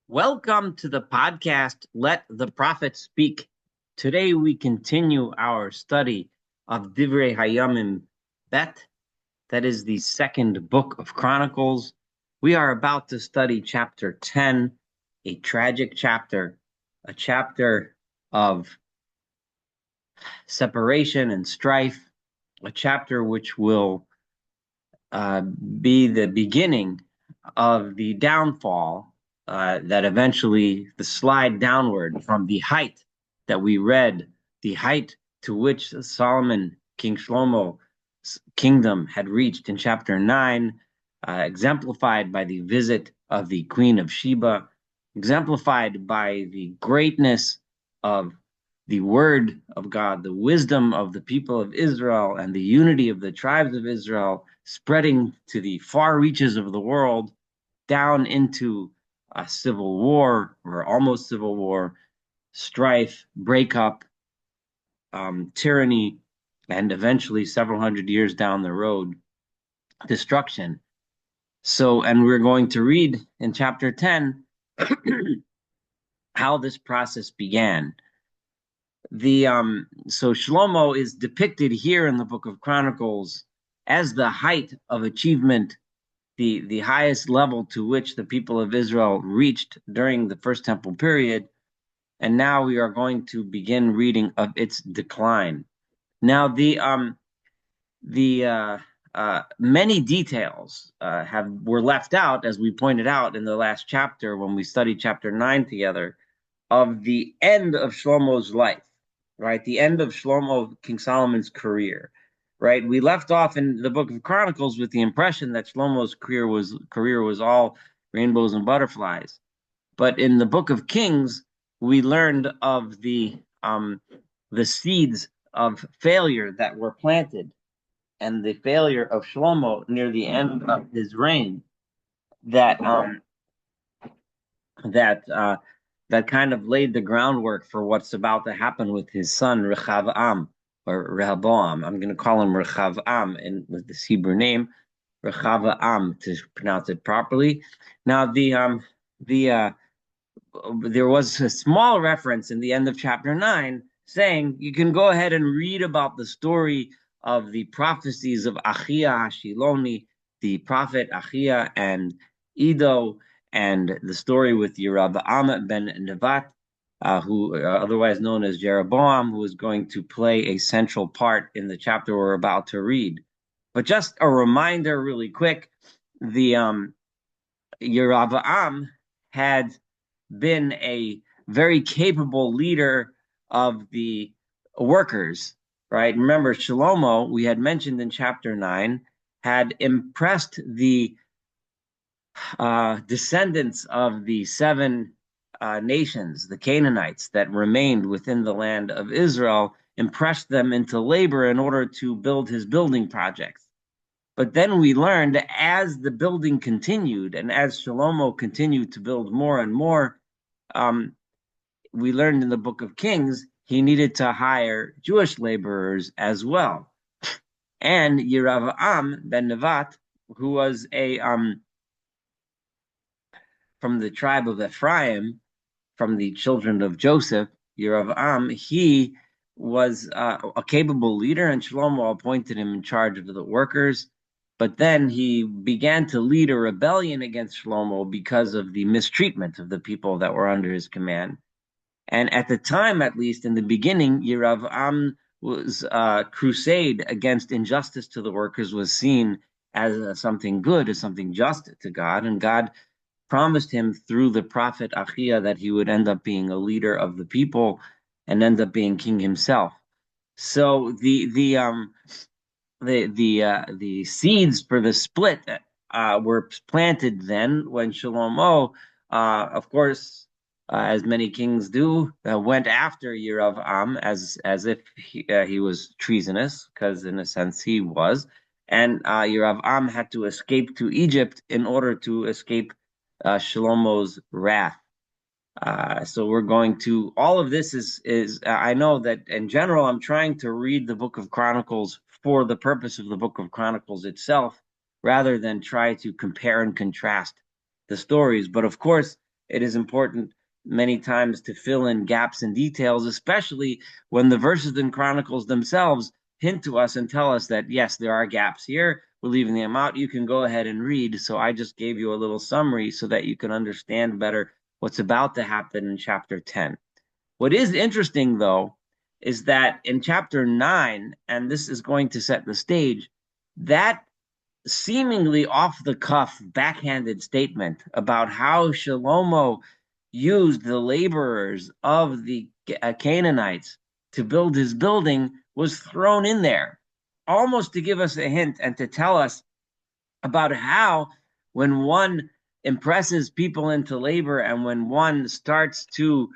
Welcome to the podcast, Let the Prophet Speak. Today we continue our study of Divrei Hayamim Bet. That is the second book of Chronicles. We are about to study chapter 10, a tragic chapter, a chapter of separation and strife, a chapter which will be the beginning of the downfall, that eventually the slide downward from the height that we read, the height to which Solomon, King Shlomo's kingdom had reached in chapter 9, exemplified by the visit of the Queen of Sheba, exemplified by the greatness of the word of God, the wisdom of the people of Israel, and the unity of the tribes of Israel spreading to the far reaches of the world, down into a civil war or almost civil war, strife, breakup, tyranny, and eventually several hundred years down the road, destruction. And we're going to read in chapter 10 how this process began. So Shlomo is depicted here in the book of Chronicles as the height of achievement, the highest level to which the people of Israel reached during the First Temple period. And now we are going to begin reading of its decline. Now, many details were left out, as we pointed out in the last chapter when we studied chapter 9 together, of the end of Shlomo's life, right? The end of King Solomon's career, right? We left off in the book of Chronicles with the impression that Shlomo's career was all rainbows and butterflies. But in the book of Kings, we learned of the seeds of failure that were planted, and the failure of Shlomo near the end of his reign that that kind of laid the groundwork for what's about to happen with his son Rehaboam, or Rehaboam. I'm going to call him Rehaboam with this Hebrew name, Rehaboam, to pronounce it properly. Now, there was a small reference in the end of chapter 9 saying you can go ahead and read about the story of the prophecies of Achia Hashiloni, the prophet Achia and Edo, and the story with Yeroboam ben Nevat, who otherwise known as Jeroboam, who is going to play a central part in the chapter we're about to read. But just a reminder, really quick: the Yeroboam had been a very capable leader of the workers, right? Remember, Shlomo, we had mentioned in chapter 9, had impressed the descendants of the seven nations, the Canaanites that remained within the land of Israel, impressed them into labor in order to build his building projects. But then we learned as the building continued and as Shlomo continued to build more and more, we learned in the book of Kings, he needed to hire Jewish laborers as well. And Yeroboam ben Nevat, who was from the tribe of Ephraim, from the children of Joseph, Yeroboam, he was a capable leader, and Shlomo appointed him in charge of the workers. But then he began to lead a rebellion against Shlomo because of the mistreatment of the people that were under his command. And at the time, at least in the beginning, Yeroboam was crusade against injustice to the workers was seen as something good, as something just to God. And God promised him through the prophet Achia that he would end up being a leader of the people and end up being king himself. So the seeds for the split were planted then when Shlomo, of course, as many kings do, went after Yeroboam as if he was treasonous, because in a sense he was, and Yeroboam had to escape to Egypt in order to escape Shlomo's wrath. So we're going to, all of this is I know that in general I'm trying to read the book of Chronicles for the purpose of the book of Chronicles itself, rather than try to compare and contrast the stories. But of course, it is important many times to fill in gaps and details, especially when the verses in Chronicles themselves hint to us and tell us that, yes, there are gaps here. We're leaving them out. You can go ahead and read. So I just gave you a little summary so that you can understand better what's about to happen in chapter 10. What is interesting, though, is that in chapter 9, and this is going to set the stage, that seemingly off the cuff, backhanded statement about how Shlomo used the laborers of the Canaanites to build his building was thrown in there, almost to give us a hint and to tell us about how, when one impresses people into labor and when one starts to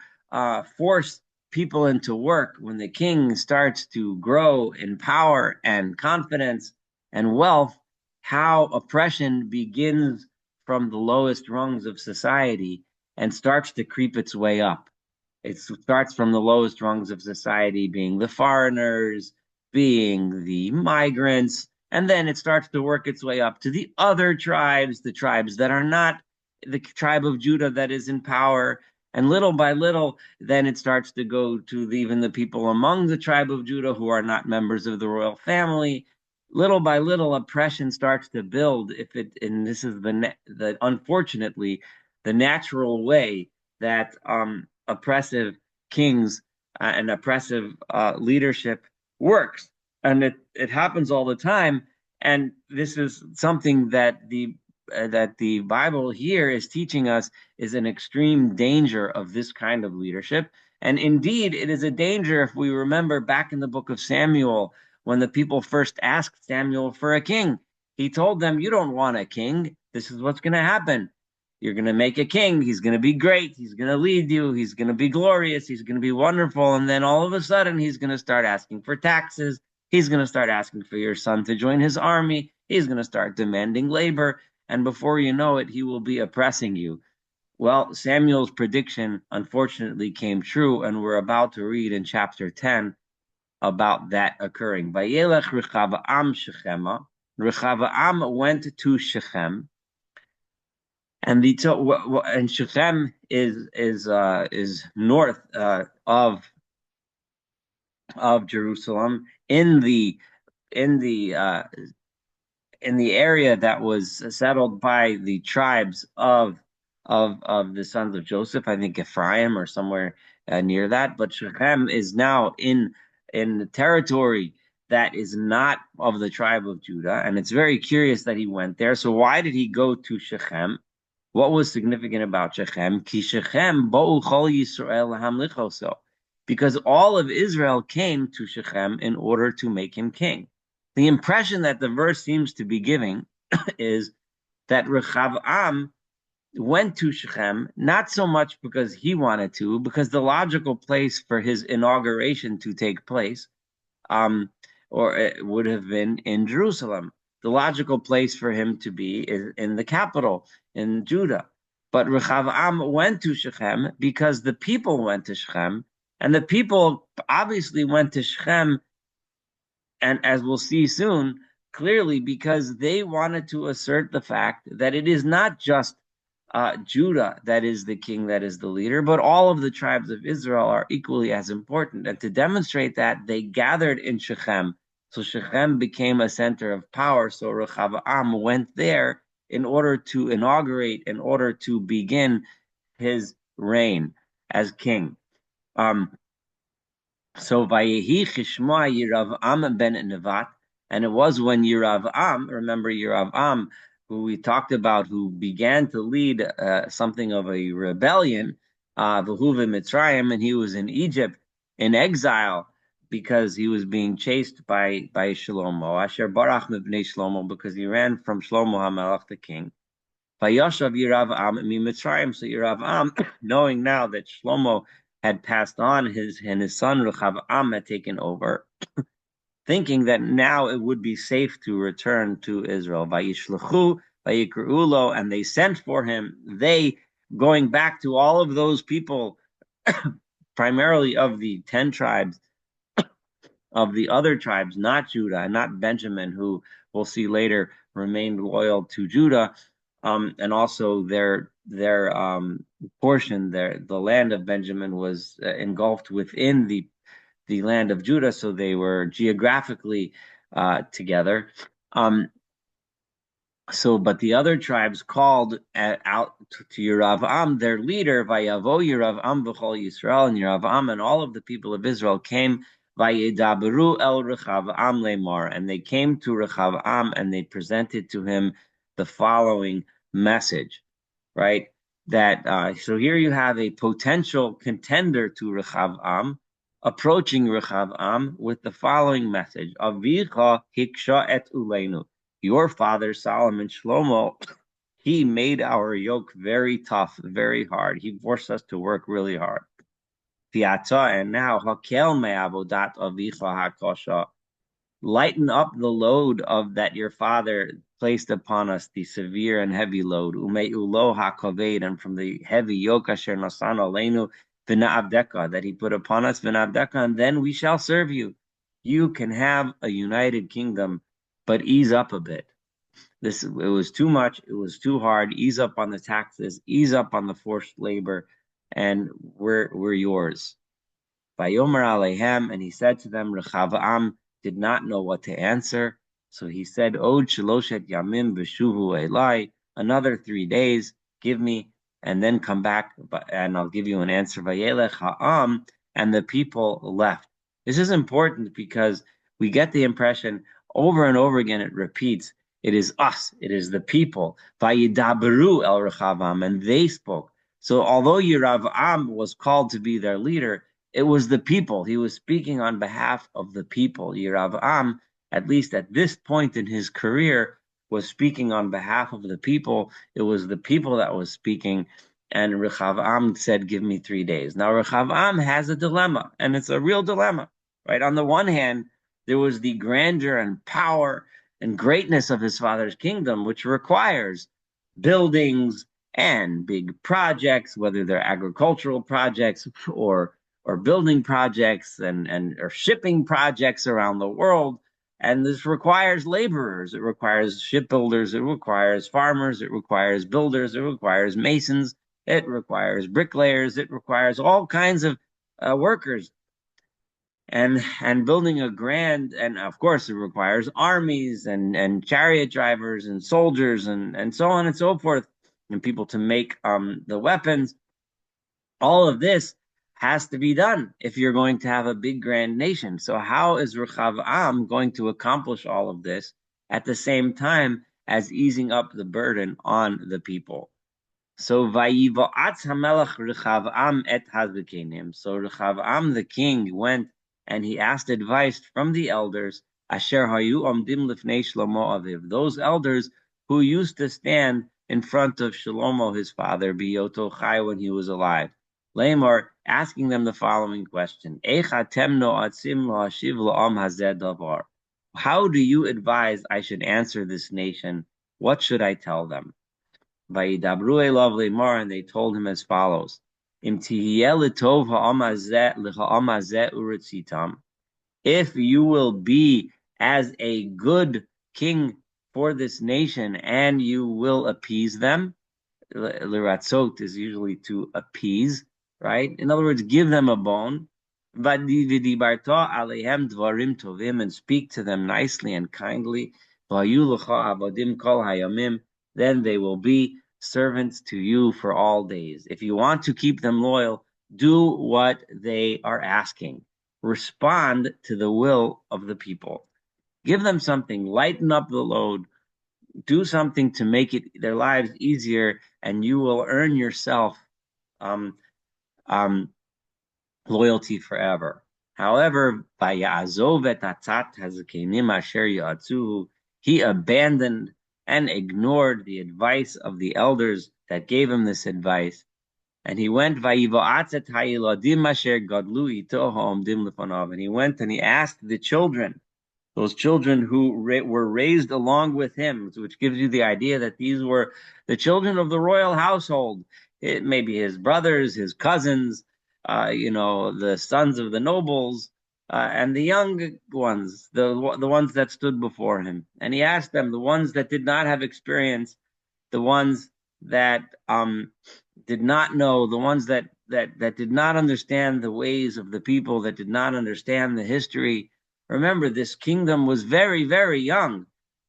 force people into work, when the king starts to grow in power and confidence and wealth, how oppression begins from the lowest rungs of society and starts to creep its way up. It starts from the lowest rungs of society, being the foreigners, being the migrants, and then it starts to work its way up to the other tribes, the tribes that are not the tribe of Judah that is in power. And little by little, then it starts to go to even the people among the tribe of Judah who are not members of the royal family. Little by little, oppression starts to build. And this is the unfortunately the natural way that oppressive kings and oppressive leadership works, and it happens all the time. And this is something that the Bible here is teaching us is an extreme danger of this kind of leadership. And indeed, it is a danger if we remember back in the book of Samuel, when the people first asked Samuel for a king. He told them, "You don't want a king. This is what's going to happen. You're going to make a king. He's going to be great. He's going to lead you. He's going to be glorious. He's going to be wonderful. And then all of a sudden, he's going to start asking for taxes. He's going to start asking for your son to join his army. He's going to start demanding labor. And before you know it, he will be oppressing you." Well, Samuel's prediction unfortunately came true, and we're about to read in chapter 10 about that occurring. Vayelech Rehaboam Shechema. Rehaboam went to Shechem, and Shechem is north of Jerusalem in the uh, in the area that was settled by the tribes of the sons of Joseph. I think Ephraim or somewhere near that. But Shechem is now in the territory that is not of the tribe of Judah, and it's very curious that he went there. So why did he go to Shechem? What was significant about Shechem? Ki Shechem bo'u chol Yisrael hamlichoso, because all of Israel came to Shechem in order to make him king. The impression that the verse seems to be giving is that Rehaboam went to Shechem not so much because he wanted to, because the logical place for his inauguration to take place, or it would have been in Jerusalem. The logical place for him to be is in the capital, in Judah. But Rehaboam went to Shechem because the people went to Shechem, and the people obviously went to Shechem, and as we'll see soon, clearly because they wanted to assert the fact that it is not just Judah that is the king, that is the leader, but all of the tribes of Israel are equally as important. And to demonstrate that, they gathered in Shechem. So Shechem became a center of power. So Rehaboam went there in order to inaugurate, in order to begin his reign as king. So Vayehi Chishma Yeravam ben Nevat, and it was when Yeravam, remember Yeravam, who we talked about, who began to lead something of a rebellion, V'huve Mitzrayim, and he was in Egypt in exile because he was being chased by Shlomo, Asher Barach mibnei Shlomo, because he ran from Shlomo HaMelech, the king. Vayoshav Yeravam mi Mitzrayim, so Yeravam, knowing now that Shlomo had passed on, and his son Rehaboam had taken over, thinking that now it would be safe to return to Israel. Vayishlechu, vayikru'ulo, and they sent for him. They, going back to all of those people, primarily of the 10 tribes, of the other tribes, not Judah and not Benjamin, who we'll see later remained loyal to Judah. and also their portion, the land of Benjamin was engulfed within the land of Judah, so they were geographically together. Um, but the other tribes called out to Yeravam, their leader, Vayavo Yeravam v'chol Yisrael, and Yeravam and all of the people of Israel came, Vayedaberu el Rehavam lemar, and they came to Rehavam and they presented to him the following message, right? That so here you have a potential contender to Rehavam approaching Rehavam with the following message: Avicha hiksha et uleinu, your father Solomon Shlomo, he made our yoke very tough, very hard. He forced us to work really hard. And now hakel me'avodat avicha hakosha, lighten up the load of that your father placed upon us, the severe and heavy load. Umeulo hakaved, and from the heavy yoke asher nasan aleinu v'na'avdeka, that he put upon us v'na'avdeka, and then we shall serve you. You can have a united kingdom, but ease up a bit. It was too much. It was too hard. Ease up on the taxes. Ease up on the forced labor, and we're yours. Vayomer Alehem, and he said to them, Rechavam did not know what to answer. So he said, Od Shaloshet Yamim Veshuvu Elai, another 3 days, give me, and then come back, and I'll give you an answer. Vayelech Ha'am, and the people left. This is important because we get the impression over and over again, it repeats, it is us, it is the people. Vayidaberu El Rechavam, and they spoke. So although Yeravam was called to be their leader, it was the people. He was speaking on behalf of the people. Yeravam, at least at this point in his career, was speaking on behalf of the people. It was the people that was speaking. And Rehavam said, give me 3 days. Now, Rehavam has a dilemma, and it's a real dilemma, right? On the one hand, there was the grandeur and power and greatness of his father's kingdom, which requires buildings and big projects, whether they're agricultural projects or building projects and or shipping projects around the world. And this requires laborers, it requires shipbuilders, it requires farmers, it requires builders, it requires masons, it requires bricklayers, it requires all kinds of workers. And building a grand, and of course it requires armies and chariot drivers and soldiers and so on and so forth, and people to make the weapons. All of this has to be done if you're going to have a big grand nation. So how is Rechavam going to accomplish all of this at the same time as easing up the burden on the people? So Vayivo'atz Hamelach Rechavam et Hazbekenim. So Rechavam the king went and he asked advice from the elders, Asher Hayu Omdim Lifnei Shlomo Aviv, those elders who used to stand in front of Shlomo his father, Biyoto Chai, when he was alive. Lamar asking them the following question: how do you advise I should answer this nation? What should I tell them? And they told him as follows: if you will be as a good king for this nation and you will appease them, liratzot is usually to appease, right? In other words, give them a bone. And speak to them nicely and kindly. Then they will be servants to you for all days. If you want to keep them loyal, do what they are asking. Respond to the will of the people. Give them something, lighten up the load, do something to make their lives easier, and you will earn yourself um, um, loyalty forever. However, he abandoned and ignored the advice of the elders that gave him this advice. And he went, and he went and he asked the children, those children who were raised along with him, which gives you the idea that these were the children of the royal household. It may be his brothers, his cousins, the sons of the nobles, and the young ones, the ones that stood before him. And he asked them, the ones that did not have experience, the ones that did not know, the ones that did not understand the ways of the people, that did not understand the history. Remember, this kingdom was very, very young.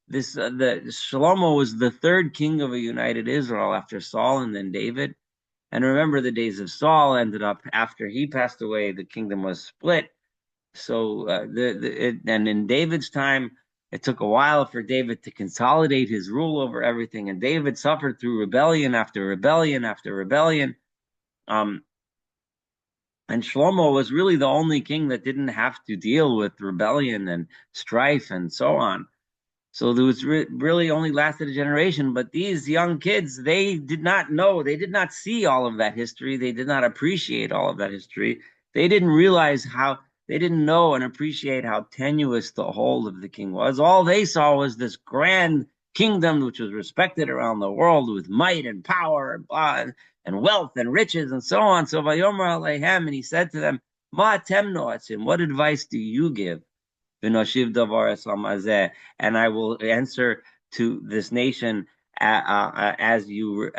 The Shlomo was the third king of a united Israel after Saul and then David. And remember, the days of Saul ended up after he passed away, the kingdom was split. So and in David's time, it took a while for David to consolidate his rule over everything, and David suffered through rebellion after rebellion after rebellion. Um, and Shlomo was really the only king that didn't have to deal with rebellion and strife and so on. So there was really only lasted a generation. But these young kids, they did not know, they did not see all of that history. They did not appreciate all of that history. They didn't realize how, they didn't know and appreciate how tenuous the hold of the king was. All they saw was this grand kingdom, which was respected around the world with might and power and blah, and wealth and riches and so on. So Vayomer Aleichem, and he said to them, Ma atem noatzim, what advice do you give? And I will answer to this nation as you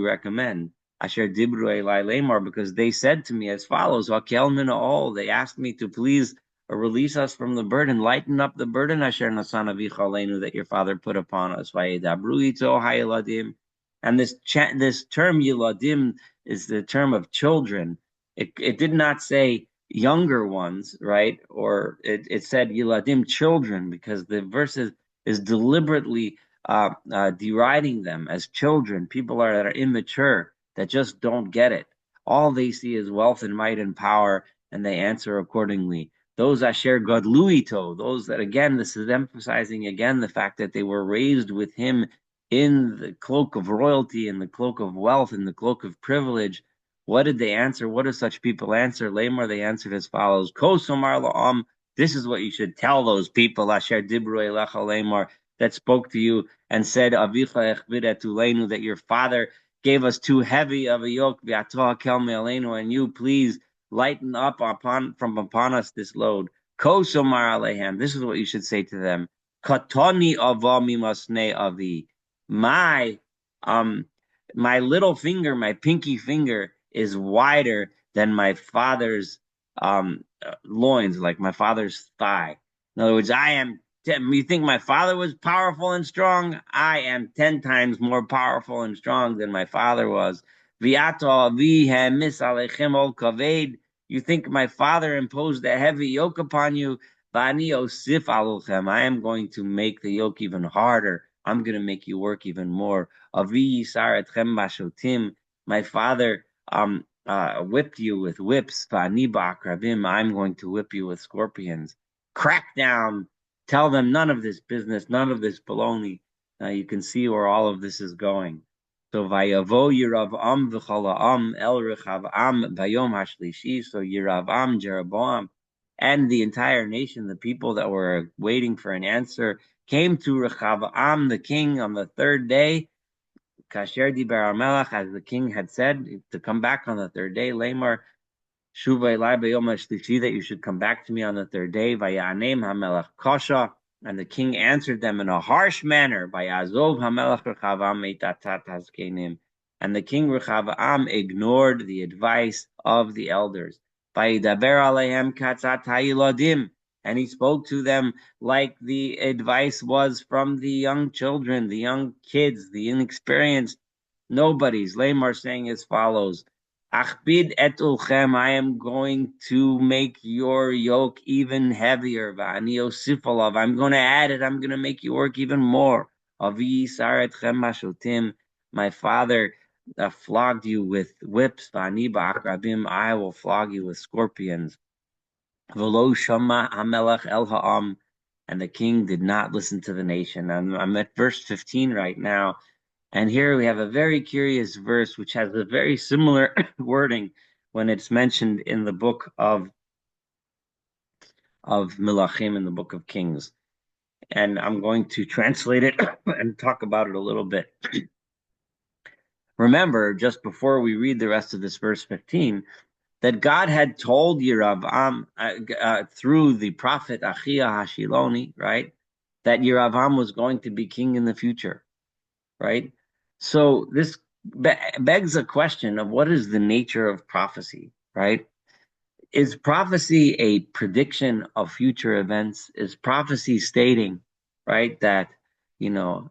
recommend. Asher dibru elai lemar, because they said to me as follows: Hakel min all. They asked me to please release us from the burden, lighten up the burden Asher nasan avicha aleinu, that your father put upon us. Vayedabru ito hayeladim. And this term yiladim is the term of children. It did not say younger ones, right? Or it said yiladim, children, because the verse is deliberately deriding them as children, people that are immature, that just don't get it. All they see is wealth and might and power, and they answer accordingly. Those asher godluito, those that, again, this is emphasizing again the fact that they were raised with him in the cloak of royalty, in the cloak of wealth, in the cloak of privilege. What did they answer? What do such people answer? Lamar, they answered as follows: Kosomar la'am, this is what you should tell those people, Asher dibru elecha Lamar, that spoke to you and said, Avicha echbid etulenu, that your father gave us too heavy of a yoke, v'atoa kel me'aleinu, and you please lighten up upon us this load. Kosomar alehem, this is what you should say to them: Katoni ava mimasne avi, my um my little finger, my pinky finger, is wider than my father's loins, like my father's thigh. In other words, you think my father was powerful and strong? I am 10 times more powerful and strong than my father was. You think my father imposed a heavy yoke upon you? I am going to make the yoke even harder. I'm going to make you work even more. My father whipped you with whips. I'm going to whip you with scorpions. Crack down. Tell them none of this business, none of this baloney. You can see where all of this is going. So Vayavo Yeravam v'Chala'am El Rehaboam Bayom Hashlishi. So Yeravam, Jeroboam, and the entire nation, the people that were waiting for an answer, came to Rehaboam the king on the third day. Kasher Dibar Melech, as the king had said, to come back on the third day. Lamar Shuva Elai B'Yom HaShlishi, that you should come back to me on the third day. Vayanem HaMelech Kasha, and the king answered them in a harsh manner. Vayazov HaMelech Rechavam Eitatat Hazkenim, and the king Rechavam ignored the advice of the elders. Vayidaber Alehem Katzat HaYiladim, and he spoke to them like the advice was from the young children, the young kids, the inexperienced nobodies. Lamar saying as follows: Achbid et ulchem, I am going to make your yoke even heavier. Va'ani osif alav, I'm going to add it. I'm going to make you work even more. Avi yisar etchem mashotim, my father flogged you with whips. Va'ani ba'akrabim, I will flog you with scorpions. V'lo shama hamelech el ha'am, and the king did not listen to the nation. I'm at verse 15 right now. And here we have a very curious verse which has a very similar wording when it's mentioned in the book of Melachim, in the book of Kings. And I'm going to translate it and talk about it a little bit. Remember, just before we read the rest of this verse 15, that God had told Yeravam through the prophet Achia Hashiloni, right, that Yeravam was going to be king in the future, right? So this begs a question of what is the nature of prophecy, right? Is prophecy a prediction of future events? Is prophecy stating, right, that,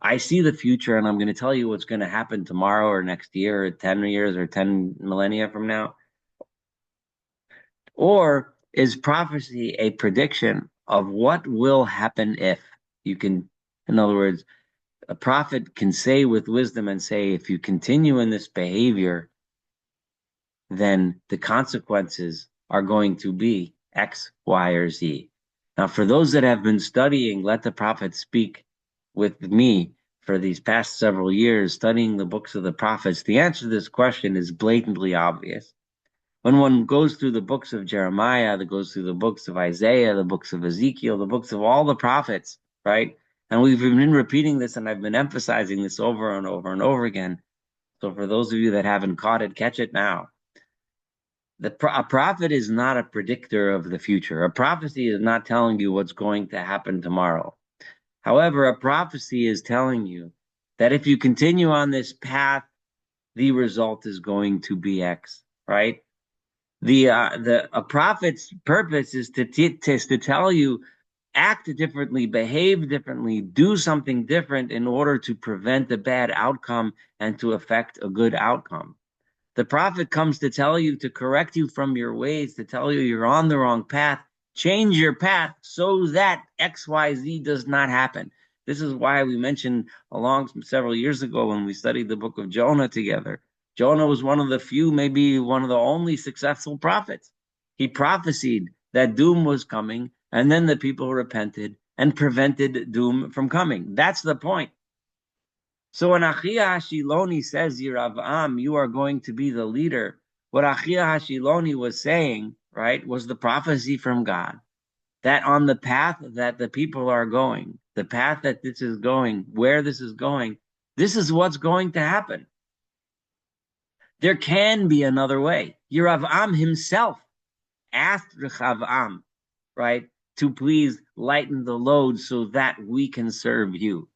I see the future and I'm going to tell you what's going to happen tomorrow or next year or 10 years or 10 millennia from now? Or is prophecy a prediction of what will happen if you can, in other words, a prophet can say with wisdom and say, if you continue in this behavior, then the consequences are going to be X, Y, or Z. Now, for those that have been studying Let the Prophet Speak with me for these past several years, studying the books of the prophets, the answer to this question is blatantly obvious. When one goes through the books of Jeremiah, that goes through the books of Isaiah, the books of Ezekiel, the books of all the prophets, right? And we've been repeating this, and I've been emphasizing this over and over and over again. So for those of you that haven't caught it, catch it now. A prophet is not a predictor of the future. A prophecy is not telling you what's going to happen tomorrow. However, a prophecy is telling you that if you continue on this path, the result is going to be X, right? The a prophet's purpose is to tell you act differently, behave differently, do something different in order to prevent a bad outcome and to affect a good outcome. The prophet comes to tell you, to correct you from your ways, to tell you you're on the wrong path. Change your path so that XYZ does not happen. This is why we mentioned along several years ago when we studied the book of Jonah together. Jonah was one of the few, maybe one of the only successful prophets. He prophesied that doom was coming, and then the people repented and prevented doom from coming. That's the point. So when Achia Hashiloni says, Yiravam, you are going to be the leader, what Achia Hashiloni was saying, right, was the prophecy from God that on the path that the people are going, the path that this is going, where this is going, this is what's going to happen. There can be another way. Yiravam himself asked Rehaboam, right, to please lighten the load so that we can serve you.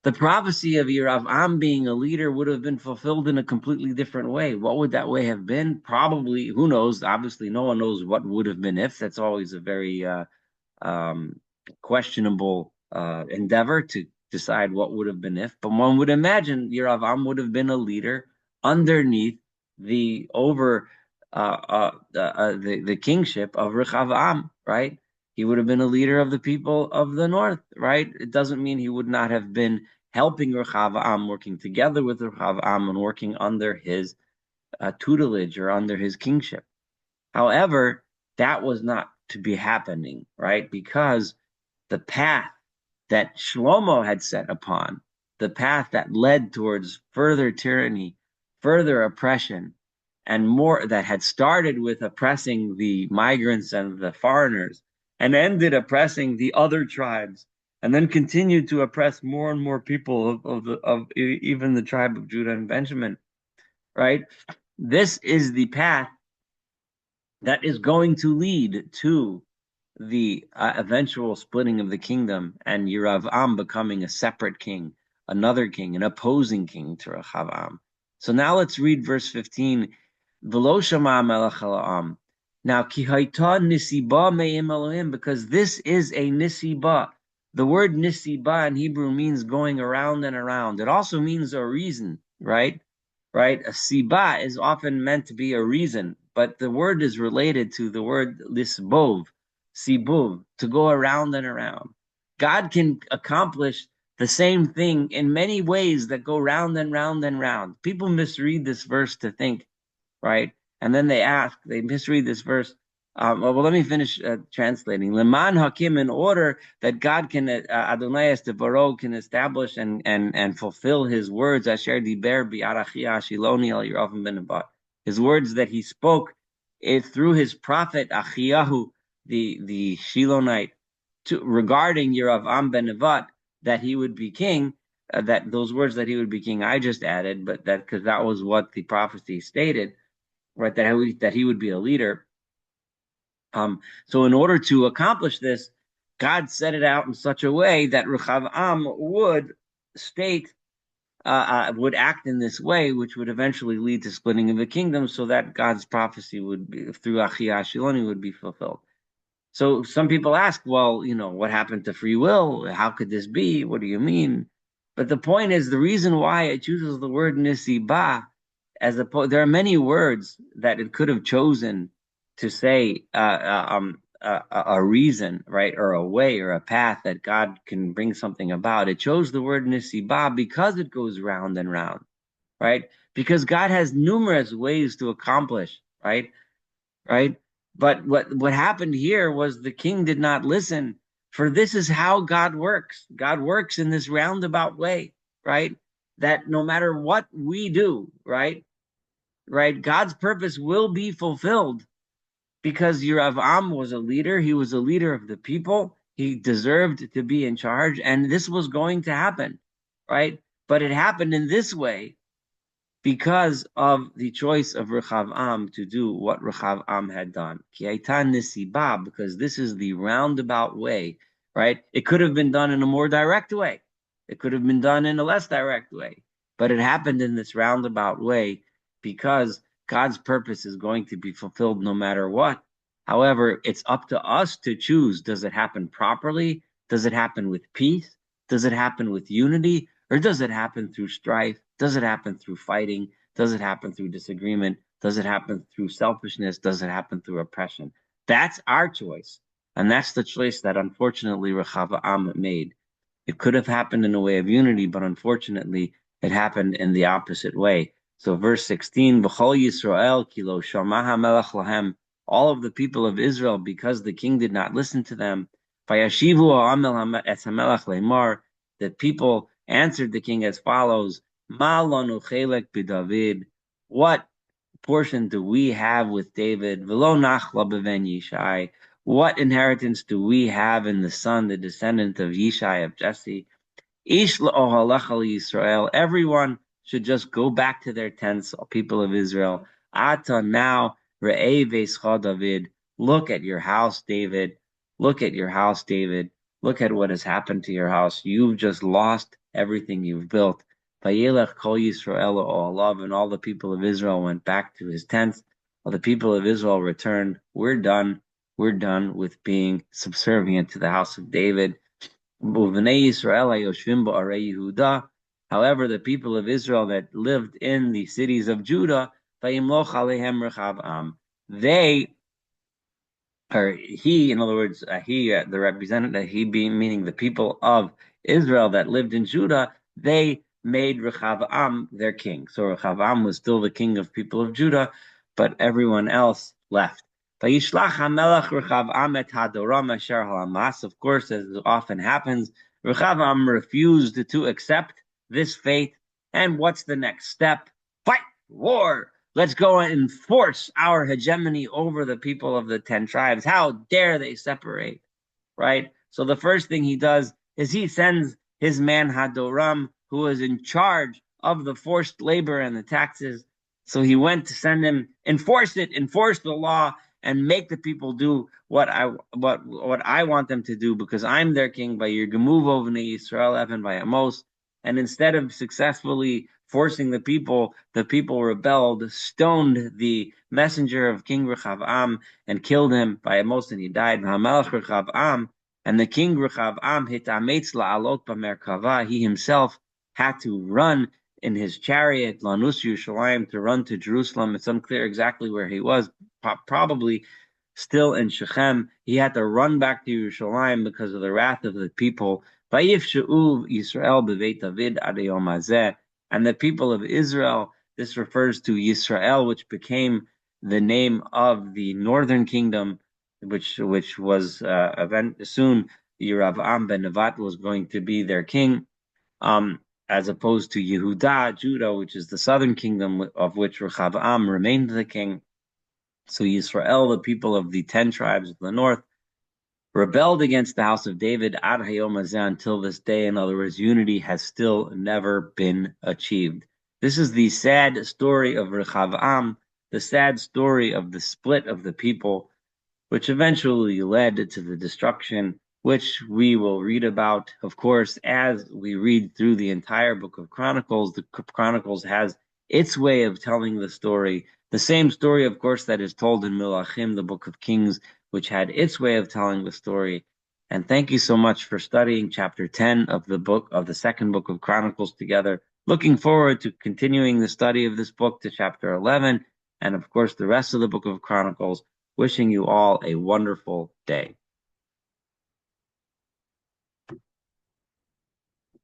The prophecy of Yerav'am being a leader would have been fulfilled in a completely different way. What would that way have been? Probably, who knows? Obviously, no one knows what would have been if. That's always a very um, questionable endeavor to decide what would have been if. But one would imagine Yeravam would have been a leader underneath the the kingship of Rehavam, right? He would have been a leader of the people of the north, right? It doesn't mean he would not have been helping Rehavam, working together with Rehavam and working under his tutelage or under his kingship. However, that was not to be happening, right? Because the path that Shlomo had set upon, the path that led towards further tyranny, further oppression, and more that had started with oppressing the migrants and the foreigners and ended oppressing the other tribes and then continued to oppress more and more people of even the tribe of Judah and Benjamin, right? This is the path that is going to lead to the eventual splitting of the kingdom and Yeravam becoming a separate king, another king, an opposing king to Rehavam. So now let's read verse 15. V'lo shama melech ha'am. Now, ki hayta nisiba me'im Elohim, because this is a nisiba. The word nisiba in Hebrew means going around and around. It also means a reason, right? Right? A siba is often meant to be a reason, but the word is related to the word lisbov, sibuv, to go around and around. God can accomplish the same thing in many ways that go round and round and round. People misread this verse to think, right? And then they misread this verse. Well, let me finish translating. Leman Hakim, in order that God can, Adonai Estevaro can establish and fulfill his words, Asher Diber Bi'arachi Ashiloni al Yeravim ben Nebat. His words that he spoke through his prophet Achiyahu, the Shilonite, regarding Yeravam ben Nevat, that he would be king. That those words that he would be king, I just added, but that because that was what the prophecy stated, right? That he would be a leader. So in order to accomplish this, God set it out in such a way that Rehavam would state would act in this way, which would eventually lead to splitting of the kingdom, so that God's prophecy would be through Achia Shiloni would be fulfilled. So some people ask, well, what happened to free will? How could this be? What do you mean? But the point is, the reason why it chooses the word nisiba, there are many words that it could have chosen to say a reason, right, or a way or a path that God can bring something about. It chose the word nisiba because it goes round and round, right? Because God has numerous ways to accomplish, right? But what happened here was the king did not listen. For this is how God works. God works in this roundabout way, right? That no matter what we do, right, God's purpose will be fulfilled because Rehaboam was a leader. He was a leader of the people. He deserved to be in charge, and this was going to happen, right? But it happened in this way because of the choice of Rehaboam to do what Rehaboam had done. Because this is the roundabout way, right? It could have been done in a more direct way. It could have been done in a less direct way. But it happened in this roundabout way because God's purpose is going to be fulfilled no matter what. However, it's up to us to choose. Does it happen properly? Does it happen with peace? Does it happen with unity? Or does it happen through strife? Does it happen through fighting? Does it happen through disagreement? Does it happen through selfishness? Does it happen through oppression? That's our choice. And that's the choice that unfortunately Rehaboam made. It could have happened in a way of unity, but unfortunately it happened in the opposite way. So verse 16, B'chol Yisrael kilo shamaha melech lahem, all of the people of Israel, because the king did not listen to them, Vayashivu ha'amel es hamelech leimar, the people answered the king as follows, Ma lanu chelek b'David, what portion do we have with David? V'lo nachla b'ven Yishai, what inheritance do we have in the son, the descendant of Yishai of Jesse? Ish la'ohalech Yisrael, everyone should just go back to their tents, people of Israel. Ata now, re'eh ve'scha David, look at your house, David. Look at your house, David. Look at what has happened to your house. You've just lost everything you've built. Vayelech kol Yisrael o'alav, and all the people of Israel went back to his tents. While the people of Israel returned, we're done. We're done with being subservient to the house of David. However, the people of Israel that lived in the cities of Judah, they, or he, in other words, the representative, he being meaning the people of Israel that lived in Judah, they made Rehaboam their king. So Rehaboam was still the king of people of Judah, but everyone else left. Vayishlach HaMelech Rehaboam et Hadoram asher ha'amas. Of course, as often happens, Rehaboam refused to accept this fate. And what's the next step? Fight, war. Let's go and enforce our hegemony over the people of the 10 tribes. How dare they separate, right? So the first thing he does is he sends his man Hadoram, who was in charge of the forced labor and the taxes. So he went to send him, enforce the law, and make the people do what I want them to do, because I'm their king by Yirgemuv Ovnei Yisrael Evan by Amos. And instead of successfully forcing the people rebelled, stoned the messenger of King Rehaboam and killed him by Amos, and he died. And the king Rehaboam hitametz la'alot b'merkava, he himself had to run in his chariot, lanus Yerushalayim, to run to Jerusalem. It's unclear exactly where he was, probably still in Shechem. He had to run back to Yerushalayim because of the wrath of the people. Yisrael b'veit David ad hayom hazeh. And the people of Israel, this refers to Yisrael, which became the name of the northern kingdom, which was soon Yeroboam ben Nevat was going to be their king, as opposed to Yehudah, Judah, which is the southern kingdom, of which Rehaboam remained the king. So Yisrael, the people of the 10 tribes of the north, rebelled against the house of David ad hayom hazeh until this day. In other words, unity has still never been achieved. This is the sad story of Rehaboam, the sad story of the split of the people, which eventually led to the destruction which we will read about, of course, as we read through the entire book of Chronicles. The Chronicles has its way of telling the story, the same story, of course, that is told in Melachim, the book of Kings, which had its way of telling the story. And thank you so much for studying chapter 10 of the second book of Chronicles together. Looking forward to continuing the study of this book to chapter 11, and of course, the rest of the book of Chronicles. Wishing you all a wonderful day.